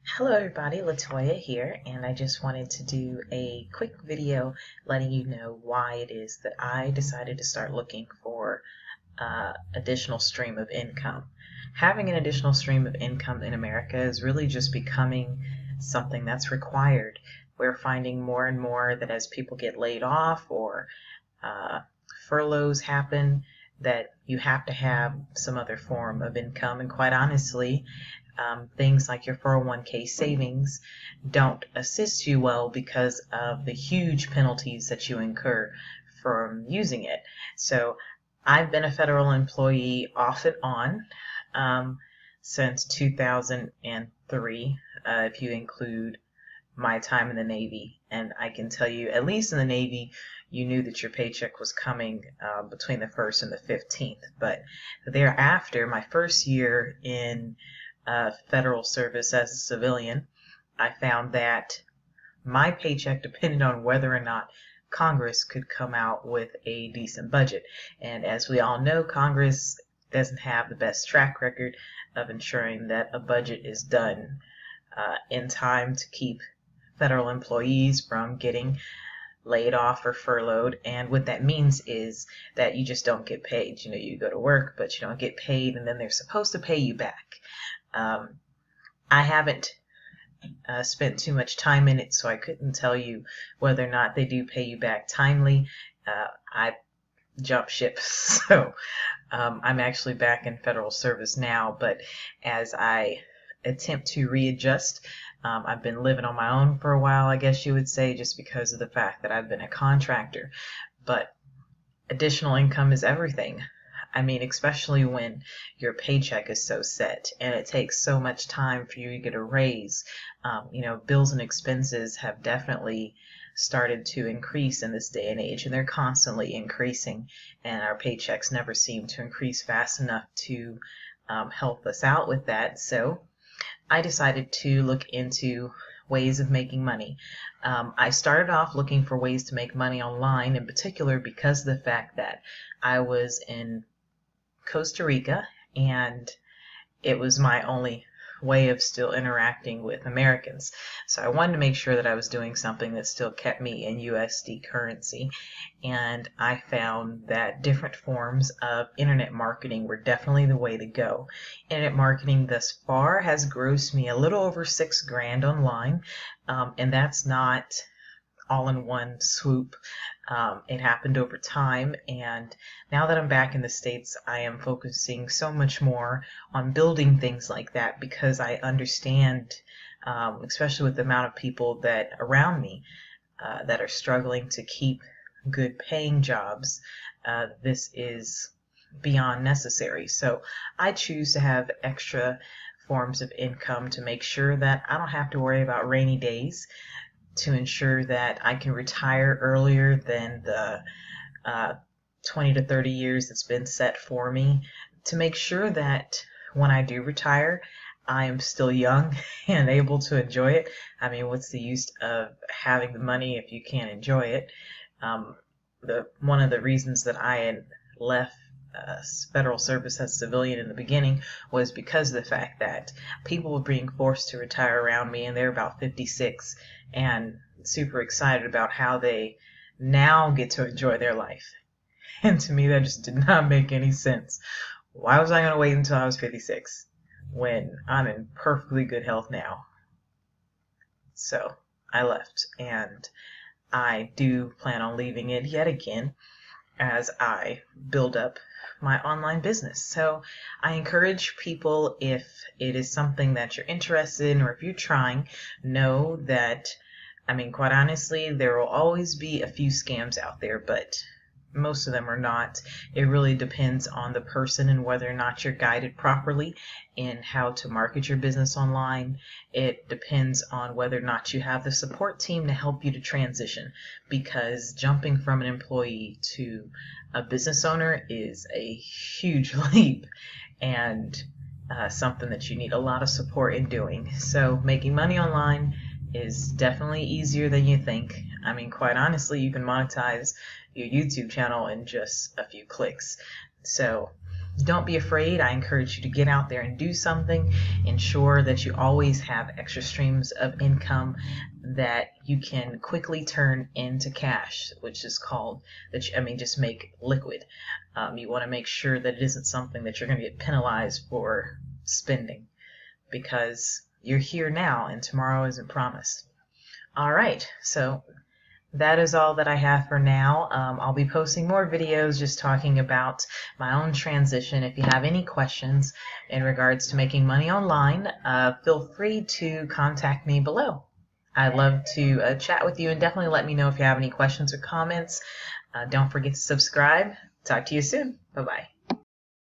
Hello everybody, Latoya here, and I just wanted to do a quick video letting you know why it is that I decided to start looking for additional stream of income. Having an additional stream of income in America is really just becoming something that's required. We're finding more and more that as people get laid off or uh, furloughs happen, that you have to have some other form of income. And quite honestly, things like your 401k savings don't assist you well because of the huge penalties that you incur from using it. So I've been a federal employee off and on since 2003, if you include my time in the Navy. And I can tell you, at least in the Navy, you knew that your paycheck was coming between the 1st and the 15th. But thereafter, my first year in federal service as a civilian, I found that my paycheck depended on whether or not Congress could come out with a decent budget. And as we all know, Congress doesn't have the best track record of ensuring that a budget is done in time to keep federal employees from getting laid off or furloughed. And what that means is that you just don't get paid. You know, you go to work, but you don't get paid, and then they're supposed to pay you back. I haven't spent too much time in it, so I couldn't tell you whether or not they do pay you back timely. I jumped ship, so I'm actually back in federal service now, but as I attempt to readjust, I've been living on my own for a while, I guess you would say, just because of the fact that I've been a contractor. But additional income is everything. I mean, especially when your paycheck is so set and it takes so much time for you to get a raise. Bills and expenses have definitely started to increase in this day and age, and they're constantly increasing, and our paychecks never seem to increase fast enough to help us out with that. So I decided to look into ways of making money. I started off looking for ways to make money online, in particular because of the fact that I was in Costa Rica, and it was my only way of still interacting with Americans. So I wanted to make sure that I was doing something that still kept me in USD currency, and I found that different forms of internet marketing were definitely the way to go. Internet marketing thus far has grossed me a little over $6,000 online, and that's not all in one swoop. It happened over time, and now that I'm back in the States, I am focusing so much more on building things like that because I understand, especially with the amount of people that around me that are struggling to keep good paying jobs, this is beyond necessary. So I choose to have extra forms of income to make sure that I don't have to worry about rainy days, to ensure that I can retire earlier than the 20 to 30 years that's been set for me, to make sure that when I do retire, I am still young and able to enjoy it. I mean, what's the use of having the money if you can't enjoy it? One of the reasons that I had left federal service as a civilian in the beginning was because of the fact that people were being forced to retire around me, and they're about 56 and super excited about how they now get to enjoy their life. And to me, that just did not make any sense. Why was I going to wait until I was 56 when I'm in perfectly good health now? So I left, and I do plan on leaving it yet again as I build up my online business. So I encourage people, if it is something that you're interested in or if you're trying, know that, I mean, quite honestly, there will always be a few scams out there, but most of them are not. It really depends on the person and whether or not you're guided properly in how to market your business online. It depends on whether or not you have the support team to help you to transition, because jumping from an employee to a business owner is a huge leap, and something that you need a lot of support in doing. So making money online is definitely easier than you think. I mean, quite honestly, you can monetize your YouTube channel in just a few clicks. So don't be afraid. I encourage you to get out there and do something. Ensure that you always have extra streams of income that you can quickly turn into cash, which is called, just make liquid. You want to make sure that it isn't something that you're going to get penalized for spending, because you're here now and tomorrow isn't promised. All right, so that is all that I have for now. I'll be posting more videos just talking about my own transition. If you have any questions in regards to making money online, feel free to contact me below. I'd love to chat with you, and definitely let me know if you have any questions or comments. Don't forget to subscribe. Talk to you soon. Bye-bye.